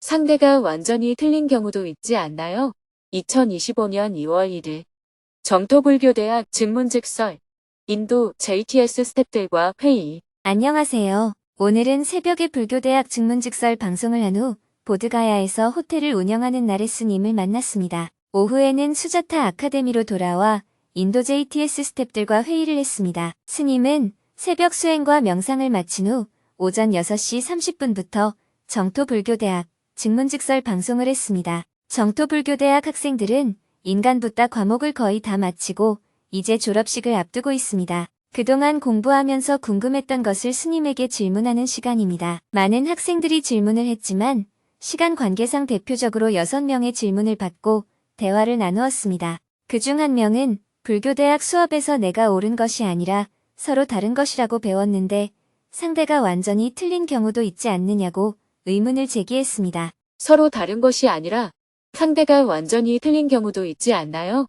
상대가 완전히 틀린 경우도 있지 않나요? 2025년 2월 1일 정토불교대학 증문즉설 인도 JTS 스태프들과 회의. 안녕하세요. 오늘은 새벽에 불교대학 증문즉설 방송을 한 후 보드가야에서 호텔을 운영하는 나레스님을 만났습니다. 오후에는 수자타 아카데미로 돌아와 인도 JTS 스태프들과 회의를 했습니다. 스님은 새벽 수행과 명상을 마친 후 오전 6시 30분부터 정토불교대학 증문즉설 방송을 했습니다. 정토불교대학 학생들은 인간붓다 과목을 거의 다 마치고 이제 졸업식을 앞두고 있습니다. 그동안 공부하면서 궁금했던 것을 스님에게 질문하는 시간입니다. 많은 학생들이 질문을 했지만 시간 관계상 대표적으로 6명의 질문을 받고 대화를 나누었습니다. 그중 한 명은 불교대학 수업에서 내가 옳은 것이 아니라 서로 다른 것이라고 배웠는데 상대가 완전히 틀린 경우도 있지 않느냐고 의문을 제기했습니다. 서로 다른 것이 아니라 상대가 완전히 틀린 경우도 있지 않나요?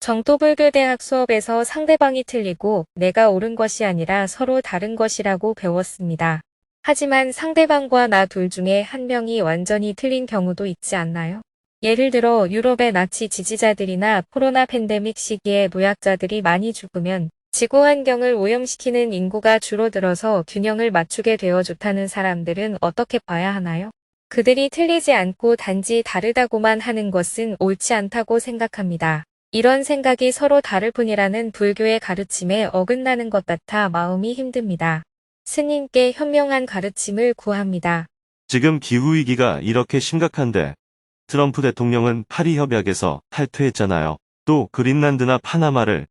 정토불교대학 수업에서 상대방이 틀리고 내가 옳은 것이 아니라 서로 다른 것이라고 배웠습니다. 하지만 상대방과 나 둘 중에 한 명이 완전히 틀린 경우도 있지 않나요? 예를 들어 유럽의 나치 지지자들이나 코로나 팬데믹 시기에 노약자들이 많이 죽으면 지구 환경을 오염시키는 인구가 줄어들어서 균형을 맞추게 되어 좋다는 사람들은 어떻게 봐야 하나요? 그들이 틀리지 않고 단지 다르다고만 하는 것은 옳지 않다고 생각합니다. 이런 생각이 서로 다를 뿐이라는 불교의 가르침에 어긋나는 것 같아 마음이 힘듭니다. 스님께 현명한 가르침을 구합니다. 지금 기후위기가 이렇게 심각한데 트럼프 대통령은 파리 협약에서 탈퇴했잖아요. 또 그린란드나 파나마를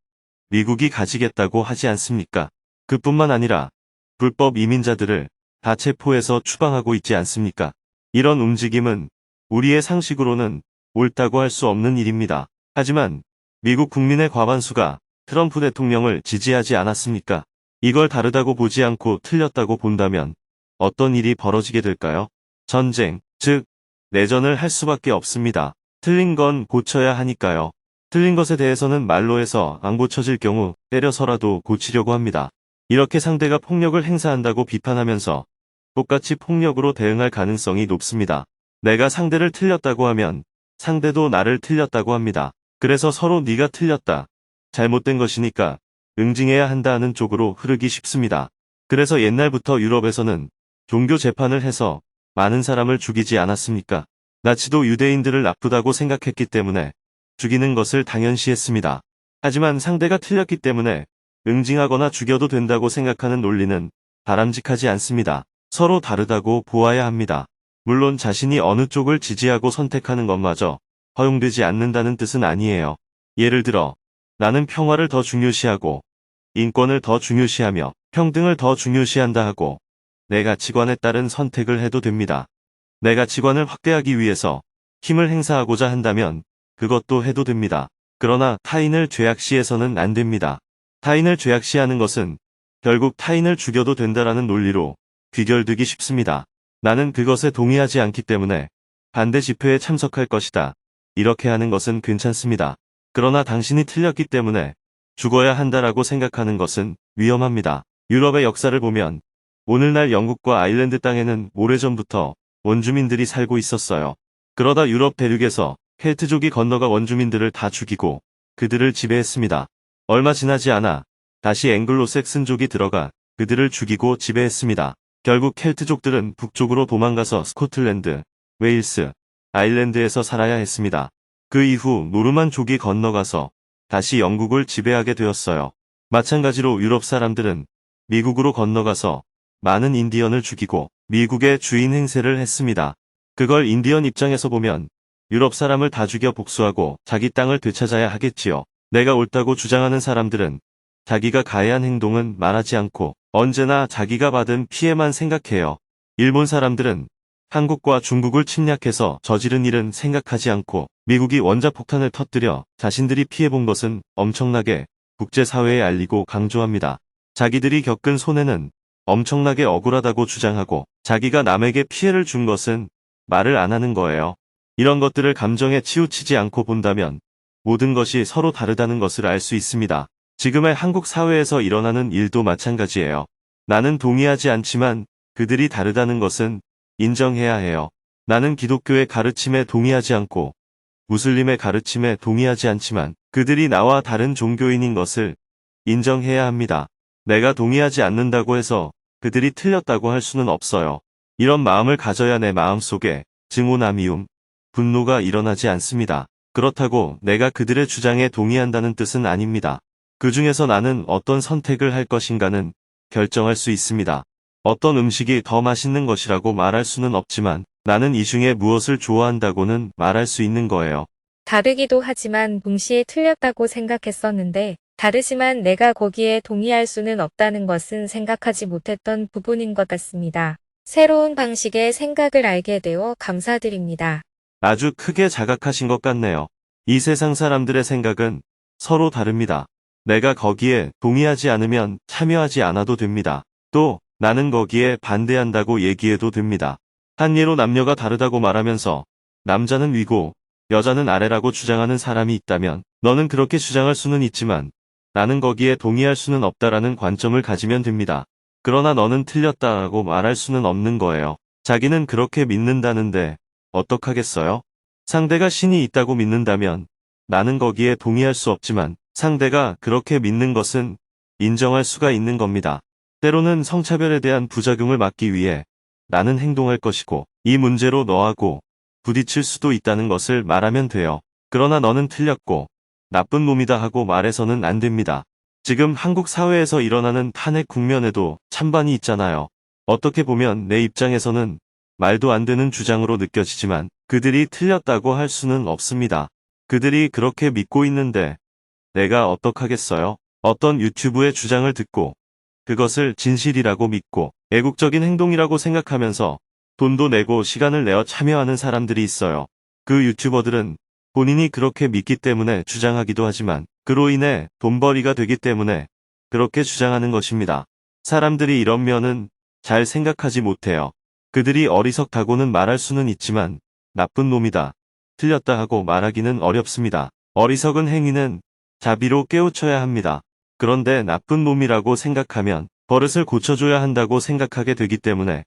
미국이 가지겠다고 하지 않습니까? 그뿐만 아니라 불법 이민자들을 다 체포해서 추방하고 있지 않습니까? 이런 움직임은 우리의 상식으로는 옳다고 할 수 없는 일입니다. 하지만 미국 국민의 과반수가 트럼프 대통령을 지지하지 않았습니까? 이걸 다르다고 보지 않고 틀렸다고 본다면 어떤 일이 벌어지게 될까요? 전쟁, 즉 내전을 할 수밖에 없습니다. 틀린 건 고쳐야 하니까요. 틀린 것에 대해서는 말로 해서 안 고쳐질 경우 때려서라도 고치려고 합니다. 이렇게 상대가 폭력을 행사한다고 비판하면서 똑같이 폭력으로 대응할 가능성이 높습니다. 내가 상대를 틀렸다고 하면 상대도 나를 틀렸다고 합니다. 그래서 서로 네가 틀렸다, 잘못된 것이니까 응징해야 한다는 쪽으로 흐르기 쉽습니다. 그래서 옛날부터 유럽에서는 종교 재판을 해서 많은 사람을 죽이지 않았습니까? 나치도 유대인들을 나쁘다고 생각했기 때문에 죽이는 것을 당연시했습니다. 하지만 상대가 틀렸기 때문에 응징하거나 죽여도 된다고 생각하는 논리는 바람직하지 않습니다. 서로 다르다고 보아야 합니다. 물론 자신이 어느 쪽을 지지하고 선택하는 것마저 허용되지 않는다는 뜻은 아니에요. 예를 들어 나는 평화를 더 중요시하고 인권을 더 중요시하며 평등을 더 중요시한다 하고 내 가치관에 따른 선택을 해도 됩니다. 내 가치관을 확대하기 위해서 힘을 행사하고자 한다면 그것도 해도 됩니다. 그러나 타인을 죄악시해서는 안 됩니다. 타인을 죄악시하는 것은 결국 타인을 죽여도 된다라는 논리로 귀결되기 쉽습니다. 나는 그것에 동의하지 않기 때문에 반대 집회에 참석할 것이다. 이렇게 하는 것은 괜찮습니다. 그러나 당신이 틀렸기 때문에 죽어야 한다라고 생각하는 것은 위험합니다. 유럽의 역사를 보면 오늘날 영국과 아일랜드 땅에는 오래전부터 원주민들이 살고 있었어요. 그러다 유럽 대륙에서 켈트족이 건너가 원주민들을 다 죽이고 그들을 지배했습니다. 얼마 지나지 않아 다시 앵글로색슨족이 들어가 그들을 죽이고 지배했습니다. 결국 켈트족들은 북쪽으로 도망가서 스코틀랜드, 웨일스, 아일랜드에서 살아야 했습니다. 그 이후 노르만족이 건너가서 다시 영국을 지배하게 되었어요. 마찬가지로 유럽 사람들은 미국으로 건너가서 많은 인디언을 죽이고 미국의 주인 행세를 했습니다. 그걸 인디언 입장에서 보면 유럽 사람을 다 죽여 복수하고 자기 땅을 되찾아야 하겠지요. 내가 옳다고 주장하는 사람들은 자기가 가해한 행동은 말하지 않고 언제나 자기가 받은 피해만 생각해요. 일본 사람들은 한국과 중국을 침략해서 저지른 일은 생각하지 않고 미국이 원자폭탄을 터뜨려 자신들이 피해본 것은 엄청나게 국제사회에 알리고 강조합니다. 자기들이 겪은 손해는 엄청나게 억울하다고 주장하고 자기가 남에게 피해를 준 것은 말을 안 하는 거예요. 이런 것들을 감정에 치우치지 않고 본다면 모든 것이 서로 다르다는 것을 알 수 있습니다. 지금의 한국 사회에서 일어나는 일도 마찬가지예요. 나는 동의하지 않지만 그들이 다르다는 것은 인정해야 해요. 나는 기독교의 가르침에 동의하지 않고 무슬림의 가르침에 동의하지 않지만 그들이 나와 다른 종교인인 것을 인정해야 합니다. 내가 동의하지 않는다고 해서 그들이 틀렸다고 할 수는 없어요. 이런 마음을 가져야 내 마음속에 증오나 미움, 분노가 일어나지 않습니다. 그렇다고 내가 그들의 주장에 동의한다는 뜻은 아닙니다. 그 중에서 나는 어떤 선택을 할 것인가는 결정할 수 있습니다. 어떤 음식이 더 맛있는 것이라고 말할 수는 없지만 나는 이 중에 무엇을 좋아한다고는 말할 수 있는 거예요. 다르기도 하지만 동시에 틀렸다고 생각했었는데 다르지만 내가 거기에 동의할 수는 없다는 것은 생각하지 못했던 부분인 것 같습니다. 새로운 방식의 생각을 알게 되어 감사드립니다. 아주 크게 자각하신 것 같네요. 이 세상 사람들의 생각은 서로 다릅니다. 내가 거기에 동의하지 않으면 참여하지 않아도 됩니다. 또 나는 거기에 반대한다고 얘기해도 됩니다. 한 예로 남녀가 다르다고 말하면서 남자는 위고 여자는 아래라고 주장하는 사람이 있다면 너는 그렇게 주장할 수는 있지만 나는 거기에 동의할 수는 없다라는 관점을 가지면 됩니다. 그러나 너는 틀렸다라고 말할 수는 없는 거예요. 자기는 그렇게 믿는다는데 어떡하겠어요? 상대가 신이 있다고 믿는다면 나는 거기에 동의할 수 없지만 상대가 그렇게 믿는 것은 인정할 수가 있는 겁니다. 때로는 성차별에 대한 부작용을 막기 위해 나는 행동할 것이고 이 문제로 너하고 부딪힐 수도 있다는 것을 말하면 돼요. 그러나 너는 틀렸고 나쁜 놈이다 하고 말해서는 안 됩니다. 지금 한국 사회에서 일어나는 탄핵 국면에도 찬반이 있잖아요. 어떻게 보면 내 입장에서는 말도 안 되는 주장으로 느껴지지만 그들이 틀렸다고 할 수는 없습니다. 그들이 그렇게 믿고 있는데 내가 어떡하겠어요? 어떤 유튜브의 주장을 듣고 그것을 진실이라고 믿고 애국적인 행동이라고 생각하면서 돈도 내고 시간을 내어 참여하는 사람들이 있어요. 그 유튜버들은 본인이 그렇게 믿기 때문에 주장하기도 하지만 그로 인해 돈벌이가 되기 때문에 그렇게 주장하는 것입니다. 사람들이 이런 면은 잘 생각하지 못해요. 그들이 어리석다고는 말할 수는 있지만 나쁜 놈이다, 틀렸다 하고 말하기는 어렵습니다. 어리석은 행위는 자비로 깨우쳐야 합니다. 그런데 나쁜 놈이라고 생각하면 버릇을 고쳐줘야 한다고 생각하게 되기 때문에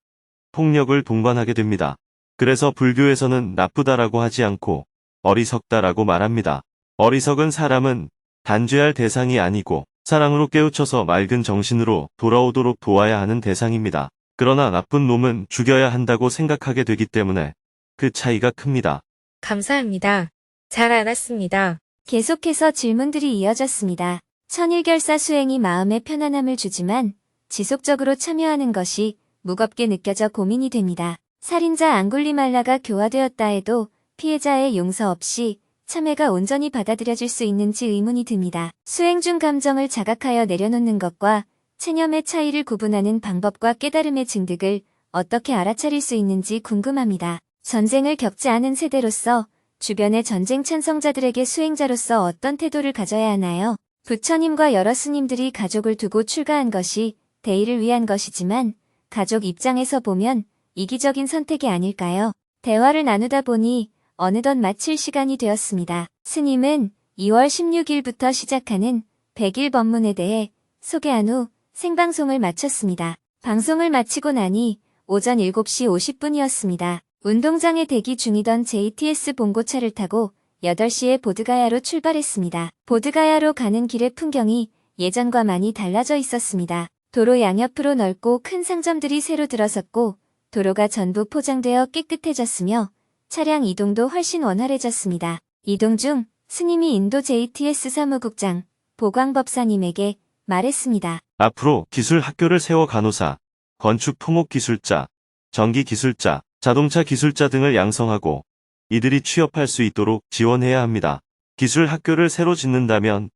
폭력을 동반하게 됩니다. 그래서 불교에서는 나쁘다라고 하지 않고 어리석다라고 말합니다. 어리석은 사람은 단죄할 대상이 아니고 사랑으로 깨우쳐서 맑은 정신으로 돌아오도록 도와야 하는 대상입니다. 그러나 나쁜 놈은 죽여야 한다고 생각하게 되기 때문에 그 차이가 큽니다. 감사합니다. 잘 알았습니다. 계속해서 질문들이 이어졌습니다. 천일결사 수행이 마음에 편안함을 주지만 지속적으로 참여하는 것이 무겁게 느껴져 고민이 됩니다. 살인자 앙굴리말라가 교화되었다 해도 피해자의 용서 없이 참회가 온전히 받아들여질 수 있는지 의문이 듭니다. 수행 중 감정을 자각하여 내려놓는 것과 체념의 차이를 구분하는 방법과 깨달음의 증득을 어떻게 알아차릴 수 있는지 궁금합니다. 전쟁을 겪지 않은 세대로서 주변의 전쟁 찬성자들에게 수행자로서 어떤 태도를 가져야 하나요? 부처님과 여러 스님들이 가족을 두고 출가한 것이 대의를 위한 것이지만 가족 입장에서 보면 이기적인 선택이 아닐까요? 대화를 나누다 보니 어느덧 마칠 시간이 되었습니다. 스님은 2월 16일부터 시작하는 100일 법문에 대해 소개한 후 생방송을 마쳤습니다. 방송을 마치고 나니 오전 7시 50분이었습니다. 운동장에 대기 중이던 JTS 봉고차를 타고 8시에 보드가야로 출발했습니다. 보드가야로 가는 길의 풍경이 예전과 많이 달라져 있었습니다. 도로 양옆으로 넓고 큰 상점들이 새로 들어섰고 도로가 전부 포장되어 깨끗해졌으며 차량 이동도 훨씬 원활해졌습니다. 이동 중 스님이 인도 JTS 사무국장 보광법사님에게 말했습니다. 앞으로 기술 학교를 세워 간호사, 건축 토목 기술자, 전기 기술자, 자동차 기술자 등을 양성하고 이들이 취업할 수 있도록 지원해야 합니다. 기술 학교를 새로 짓는다면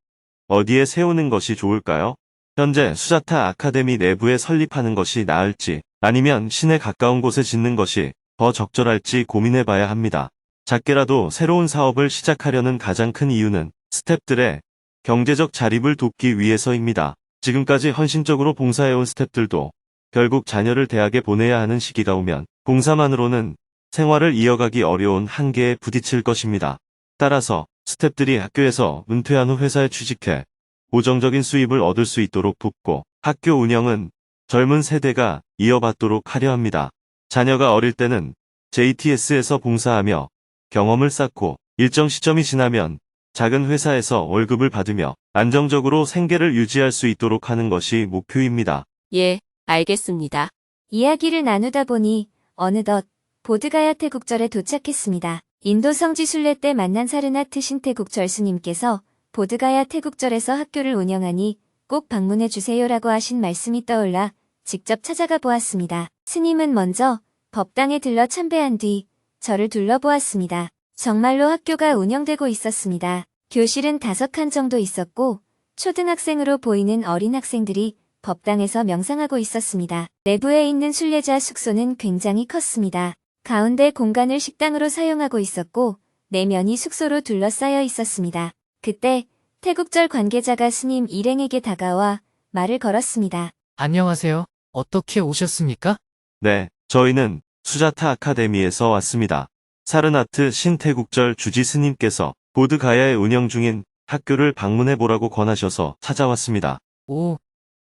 어디에 세우는 것이 좋을까요? 현재 수자타 아카데미 내부에 설립하는 것이 나을지 아니면 시내 가까운 곳에 짓는 것이 더 적절할지 고민해봐야 합니다. 작게라도 새로운 사업을 시작하려는 가장 큰 이유는 스태프들의 경제적 자립을 돕기 위해서입니다. 지금까지 헌신적으로 봉사해온 스태프들도 결국 자녀를 대학에 보내야 하는 시기가 오면 봉사만으로는 생활을 이어가기 어려운 한계에 부딪힐 것입니다. 따라서 스태프들이 학교에서 은퇴한 후 회사에 취직해 고정적인 수입을 얻을 수 있도록 돕고 학교 운영은 젊은 세대가 이어받도록 하려 합니다. 자녀가 어릴 때는 JTS에서 봉사하며 경험을 쌓고 일정 시점이 지나면 작은 회사에서 월급을 받으며 안정적으로 생계를 유지할 수 있도록 하는 것이 목표입니다. 예, 알겠습니다. 이야기를 나누다 보니 어느덧 보드가야 태국절에 도착했습니다. 인도 성지 순례 때 만난 사르나트 신태국절 스님께서 보드가야 태국절에서 학교를 운영하니 꼭 방문해 주세요라고 하신 말씀이 떠올라 직접 찾아가 보았습니다. 스님은 먼저 법당에 들러 참배한 뒤 절을 둘러보았습니다. 정말로 학교가 운영되고 있었습니다. 교실은 5칸 정도 있었고 초등학생으로 보이는 어린 학생들이 법당에서 명상하고 있었습니다. 내부에 있는 순례자 숙소는 굉장히 컸습니다. 가운데 공간을 식당으로 사용하고 있었고 내면이 숙소로 둘러싸여 있었습니다. 그때 태국절 관계자가 스님 일행에게 다가와 말을 걸었습니다. 안녕하세요. 어떻게 오셨습니까? 네, 저희는 수자타 아카데미에서 왔습니다. 사르나트 신태국절 주지 스님께서 보드가야에 운영 중인 학교를 방문해 보라고 권하셔서 찾아왔습니다. 오,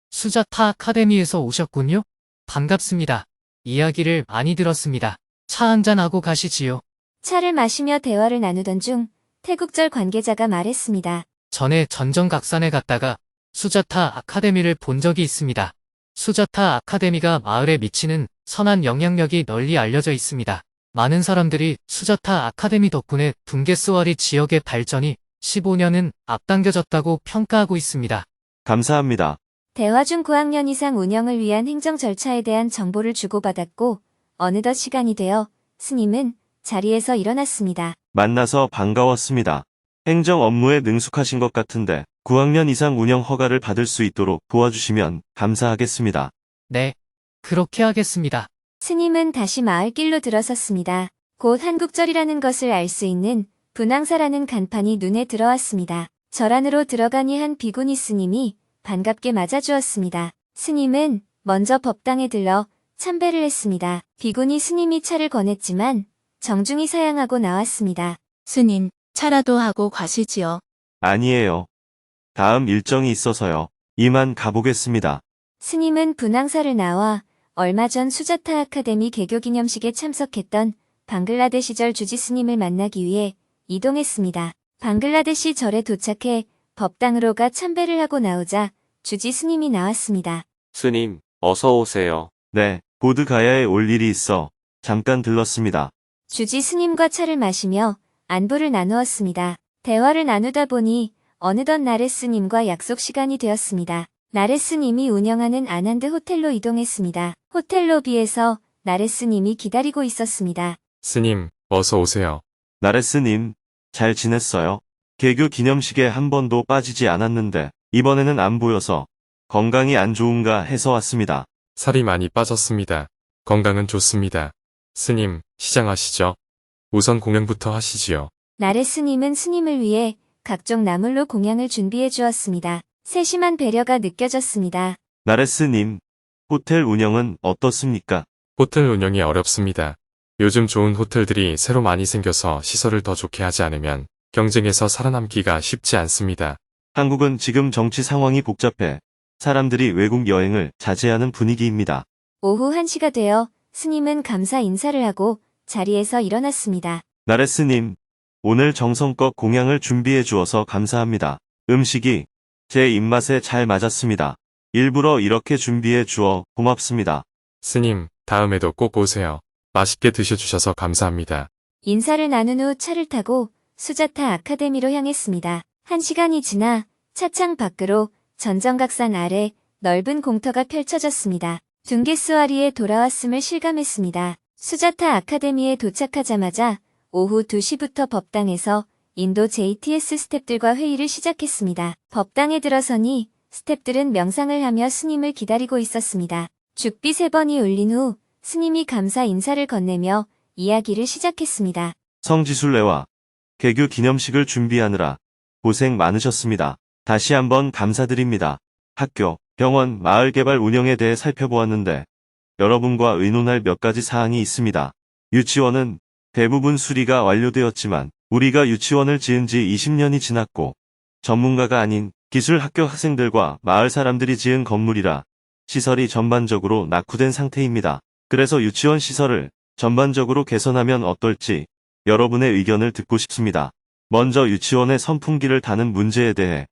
수자타 아카데미에서 오셨군요. 반갑습니다. 이야기를 많이 들었습니다. 차 한잔하고 가시지요. 차를 마시며 대화를 나누던 중 태국절 관계자가 말했습니다. 전에 전정각산에 갔다가 수자타 아카데미를 본 적이 있습니다. 수자타 아카데미가 마을에 미치는 선한 영향력이 널리 알려져 있습니다. 많은 사람들이 수자타 아카데미 덕분에 둥게스와리 지역의 발전이 15년은 앞당겨졌다고 평가하고 있습니다. 감사합니다. 대화 중 9학년 이상 운영을 위한 행정 절차에 대한 정보를 주고받았고 어느덧 시간이 되어 스님은 자리에서 일어났습니다. 만나서 반가웠습니다. 행정 업무에 능숙하신 것 같은데 9학년 이상 운영 허가를 받을 수 있도록 도와주시면 감사하겠습니다. 네, 그렇게 하겠습니다. 스님은 다시 마을길로 들어섰습니다. 곧 한국절이라는 것을 알 수 있는 분황사라는 간판이 눈에 들어왔습니다. 절 안으로 들어가니 한 비구니 스님이 반갑게 맞아주었습니다. 스님은 먼저 법당에 들러 참배를 했습니다. 비구니 스님이 차를 권했지만 정중히 사양하고 나왔습니다. 스님, 차라도 하고 가시지요. 아니에요. 다음 일정이 있어서요. 이만 가보겠습니다. 스님은 분황사를 나와 얼마 전 수자타 아카데미 개교 기념식에 참석했던 방글라데시절 주지 스님을 만나기 위해 이동했습니다. 방글라데시 절에 도착해 법당으로 가 참배를 하고 나오자 주지 스님이 나왔습니다. 스님, 어서 오세요. 네, 보드가야에 올 일이 있어 잠깐 들렀습니다. 주지 스님과 차를 마시며 안부를 나누었습니다. 대화를 나누다 보니 어느덧 나레스님과 약속 시간이 되었습니다. 나레스님이 운영하는 아난드 호텔로 이동했습니다. 호텔 로비에서 나레스님이 기다리고 있었습니다. 스님, 어서 오세요. 나레스님, 잘 지냈어요? 개교 기념식에 한 번도 빠지지 않았는데 이번에는 안 보여서 건강이 안 좋은가 해서 왔습니다. 살이 많이 빠졌습니다. 건강은 좋습니다. 스님, 시장하시죠. 우선 공양부터 하시지요. 나레스님은 스님을 위해 각종 나물로 공양을 준비해 주었습니다. 세심한 배려가 느껴졌습니다. 나레스님, 호텔 운영은 어떻습니까? 호텔 운영이 어렵습니다. 요즘 좋은 호텔들이 새로 많이 생겨서 시설을 더 좋게 하지 않으면 경쟁에서 살아남기가 쉽지 않습니다. 한국은 지금 정치 상황이 복잡해 사람들이 외국 여행을 자제하는 분위기입니다. 오후 1시가 되어 스님은 감사 인사를 하고 자리에서 일어났습니다. 나레스님, 오늘 정성껏 공양을 준비해 주어서 감사합니다. 음식이 제 입맛에 잘 맞았습니다. 일부러 이렇게 준비해 주어 고맙습니다. 스님, 다음에도 꼭 오세요. 맛있게 드셔주셔서 감사합니다. 인사를 나눈 후 차를 타고 수자타 아카데미로 향했습니다. 1시간이 지나 차창 밖으로 전정각산 아래 넓은 공터가 펼쳐졌습니다. 둥게스와리에 돌아왔음을 실감했습니다. 수자타 아카데미에 도착하자마자 오후 2시부터 법당에서 인도 JTS 스탭들과 회의를 시작했습니다. 법당에 들어서니 스탭들은 명상을 하며 스님을 기다리고 있었습니다. 죽비 3번이 울린 후 스님이 감사 인사를 건네며 이야기를 시작했습니다. 성지순례와 개교 기념식을 준비하느라 고생 많으셨습니다. 다시 한번 감사드립니다. 학교, 병원, 마을 개발 운영에 대해 살펴보았는데 여러분과 의논할 몇 가지 사항이 있습니다. 유치원은 대부분 수리가 완료되었지만 우리가 유치원을 지은 지 20년이 지났고 전문가가 아닌 기술 학교 학생들과 마을 사람들이 지은 건물이라 시설이 전반적으로 낙후된 상태입니다. 그래서 유치원 시설을 전반적으로 개선하면 어떨지 여러분의 의견을 듣고 싶습니다. 먼저 유치원의 선풍기를 다는 문제에 대해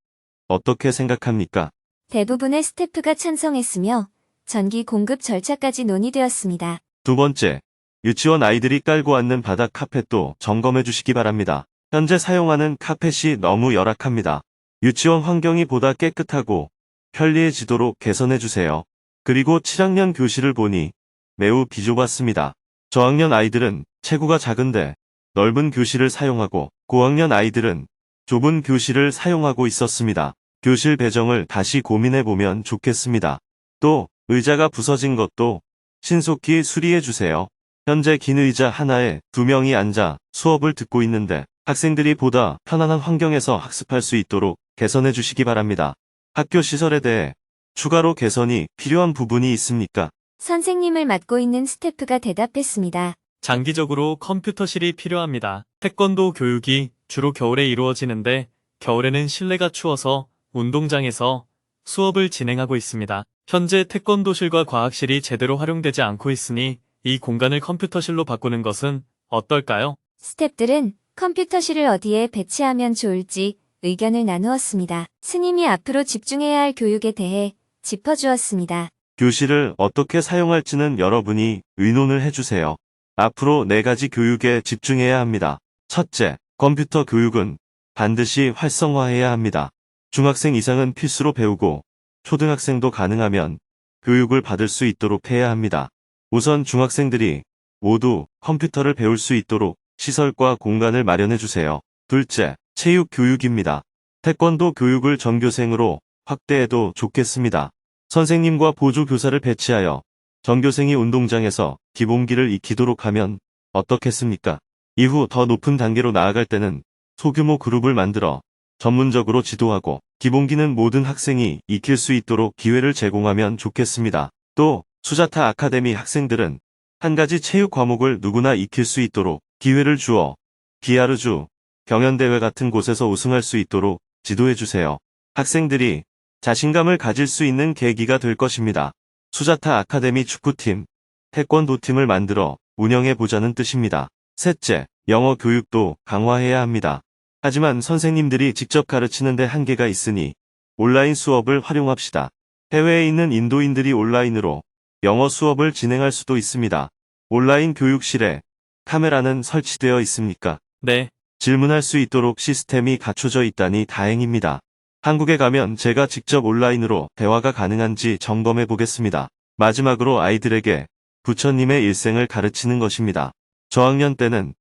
어떻게 생각합니까? 대부분의 스태프가 찬성했으며 전기 공급 절차까지 논의되었습니다. 두 번째, 유치원 아이들이 깔고 앉는 바닥 카펫도 점검해 주시기 바랍니다. 현재 사용하는 카펫이 너무 열악합니다. 유치원 환경이 보다 깨끗하고 편리해지도록 개선해 주세요. 그리고 7학년 교실을 보니 매우 비좁았습니다. 저학년 아이들은 체구가 작은데 넓은 교실을 사용하고 고학년 아이들은 좁은 교실을 사용하고 있었습니다. 교실 배정을 다시 고민해 보면 좋겠습니다. 또 의자가 부서진 것도 신속히 수리해 주세요. 현재 긴 의자 하나에 2명이 앉아 수업을 듣고 있는데 학생들이 보다 편안한 환경에서 학습할 수 있도록 개선해 주시기 바랍니다. 학교 시설에 대해 추가로 개선이 필요한 부분이 있습니까? 선생님을 맡고 있는 스태프가 대답했습니다. 장기적으로 컴퓨터실이 필요합니다. 태권도 교육이 주로 겨울에 이루어지는데 겨울에는 실내가 추워서 운동장에서 수업을 진행하고 있습니다. 현재 태권도실과 과학실이 제대로 활용되지 않고 있으니 이 공간을 컴퓨터실로 바꾸는 것은 어떨까요? 스태프들은 컴퓨터실을 어디에 배치하면 좋을지 의견을 나누었습니다. 스님이 앞으로 집중해야 할 교육에 대해 짚어주었습니다. 교실을 어떻게 사용할지는 여러분이 의논을 해주세요. 앞으로 4가지 교육에 집중해야 합니다. 첫째, 컴퓨터 교육은 반드시 활성화해야 합니다. 중학생 이상은 필수로 배우고 초등학생도 가능하면 교육을 받을 수 있도록 해야 합니다. 우선 중학생들이 모두 컴퓨터를 배울 수 있도록 시설과 공간을 마련해 주세요. 둘째, 체육 교육입니다. 태권도 교육을 전교생으로 확대해도 좋겠습니다. 선생님과 보조교사를 배치하여 전교생이 운동장에서 기본기를 익히도록 하면 어떻겠습니까? 이후 더 높은 단계로 나아갈 때는 소규모 그룹을 만들어 전문적으로 지도하고 기본기는 모든 학생이 익힐 수 있도록 기회를 제공하면 좋겠습니다. 또 수자타 아카데미 학생들은 한 가지 체육 과목을 누구나 익힐 수 있도록 기회를 주어 기아르주, 경연대회 같은 곳에서 우승할 수 있도록 지도해주세요. 학생들이 자신감을 가질 수 있는 계기가 될 것입니다. 수자타 아카데미 축구팀, 태권도팀을 만들어 운영해보자는 뜻입니다. 셋째, 영어 교육도 강화해야 합니다. 하지만 선생님들이 직접 가르치는데 한계가 있으니 온라인 수업을 활용합시다. 해외에 있는 인도인들이 온라인으로 영어 수업을 진행할 수도 있습니다. 온라인 교육실에 카메라는 설치되어 있습니까? 네, 질문할 수 있도록 시스템이 갖춰져 있다니 다행입니다. 한국에 가면 제가 직접 온라인으로 대화가 가능한지 점검해 보겠습니다. 마지막으로 아이들에게 부처님의 일생을 가르치는 것입니다. 저학년 때는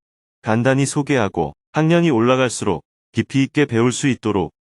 간단히 소개하고 학년이 올라갈수록 깊이 있게 배울 수 있도록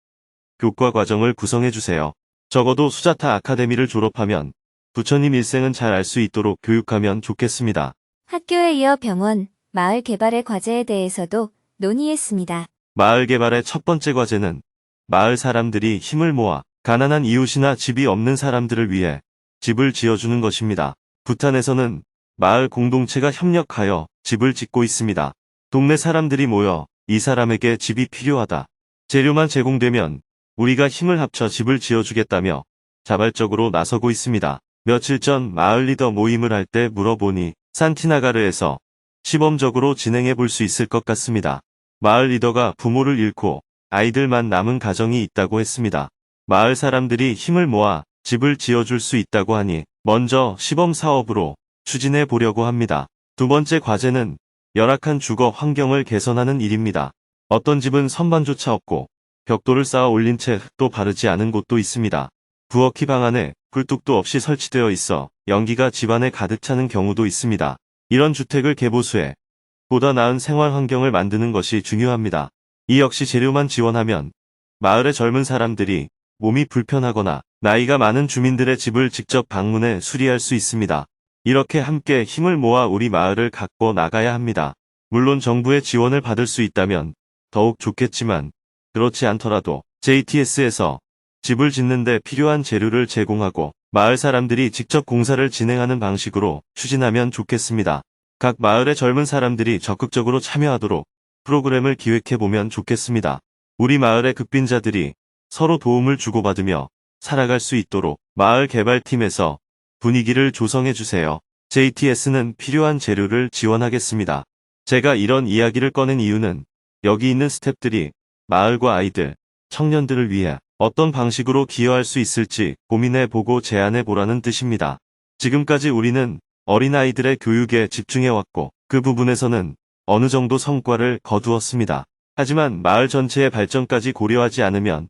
교과 과정을 구성해 주세요. 적어도 수자타 아카데미를 졸업하면 부처님 일생은 잘 알 수 있도록 교육하면 좋겠습니다. 학교에 이어 병원, 마을 개발의 과제에 대해서도 논의했습니다. 마을 개발의 첫 번째 과제는 마을 사람들이 힘을 모아 가난한 이웃이나 집이 없는 사람들을 위해 집을 지어주는 것입니다. 부탄에서는 마을 공동체가 협력하여 집을 짓고 있습니다. 동네 사람들이 모여 이 사람에게 집이 필요하다. 재료만 제공되면 우리가 힘을 합쳐 집을 지어주겠다며 자발적으로 나서고 있습니다. 며칠 전 마을 리더 모임을 할 때 물어보니 산티나가르에서 시범적으로 진행해 볼 수 있을 것 같습니다. 마을 리더가 부모를 잃고 아이들만 남은 가정이 있다고 했습니다. 마을 사람들이 힘을 모아 집을 지어줄 수 있다고 하니 먼저 시범 사업으로 추진해 보려고 합니다. 두 번째 과제는 열악한 주거 환경을 개선하는 일입니다. 어떤 집은 선반조차 없고 벽돌을 쌓아 올린 채 흙도 바르지 않은 곳도 있습니다. 부엌이 방 안에 굴뚝도 없이 설치되어 있어 연기가 집안에 가득 차는 경우도 있습니다. 이런 주택을 개보수해 보다 나은 생활 환경을 만드는 것이 중요합니다. 이 역시 재료만 지원하면 마을의 젊은 사람들이 몸이 불편하거나 나이가 많은 주민들의 집을 직접 방문해 수리할 수 있습니다. 이렇게 함께 힘을 모아 우리 마을을 가꿔 나가야 합니다. 물론 정부의 지원을 받을 수 있다면 더욱 좋겠지만 그렇지 않더라도 JTS에서 집을 짓는데 필요한 재료를 제공하고 마을 사람들이 직접 공사를 진행하는 방식으로 추진하면 좋겠습니다. 각 마을의 젊은 사람들이 적극적으로 참여하도록 프로그램을 기획해보면 좋겠습니다. 우리 마을의 극빈자들이 서로 도움을 주고받으며 살아갈 수 있도록 마을 개발팀에서 분위기를 조성해주세요. JTS는 필요한 재료를 지원하겠습니다. 제가 이런 이야기를 꺼낸 이유는 여기 있는 스태프들이 마을과 아이들, 청년들을 위해 어떤 방식으로 기여할 수 있을지 고민해보고 제안해보라는 뜻입니다. 지금까지 우리는 어린아이들의 교육에 집중해왔고 그 부분에서는 어느 정도 성과를 거두었습니다. 하지만 마을 전체의 발전까지 고려하지 않으면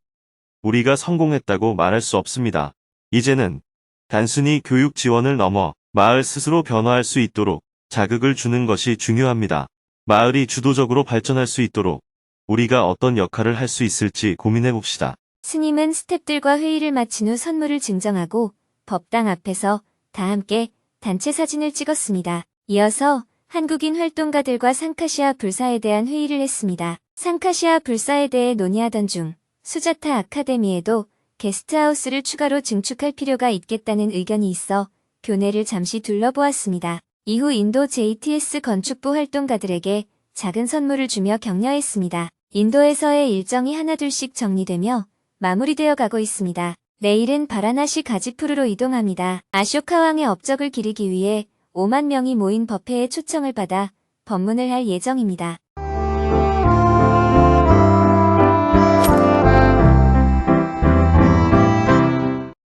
우리가 성공했다고 말할 수 없습니다. 이제는 단순히 교육 지원을 넘어 마을 스스로 변화할 수 있도록 자극을 주는 것이 중요합니다. 마을이 주도적으로 발전할 수 있도록 우리가 어떤 역할을 할 수 있을지 고민해봅시다. 스님은 스탭들과 회의를 마친 후 선물을 증정하고 법당 앞에서 다 함께 단체 사진을 찍었습니다. 이어서 한국인 활동가들과 상카시아 불사에 대한 회의를 했습니다. 상카시아 불사에 대해 논의하던 중 수자타 아카데미에도 게스트하우스를 추가로 증축할 필요가 있겠다는 의견이 있어 교내를 잠시 둘러보았습니다. 이후 인도 JTS 건축부 활동가들에게 작은 선물을 주며 격려했습니다. 인도에서의 일정이 하나둘씩 정리되며 마무리되어 가고 있습니다. 내일은 바라나시 가지푸르로 이동합니다. 아쇼카 왕의 업적을 기리기 위해 5만 명이 모인 법회에 초청을 받아 법문을 할 예정입니다.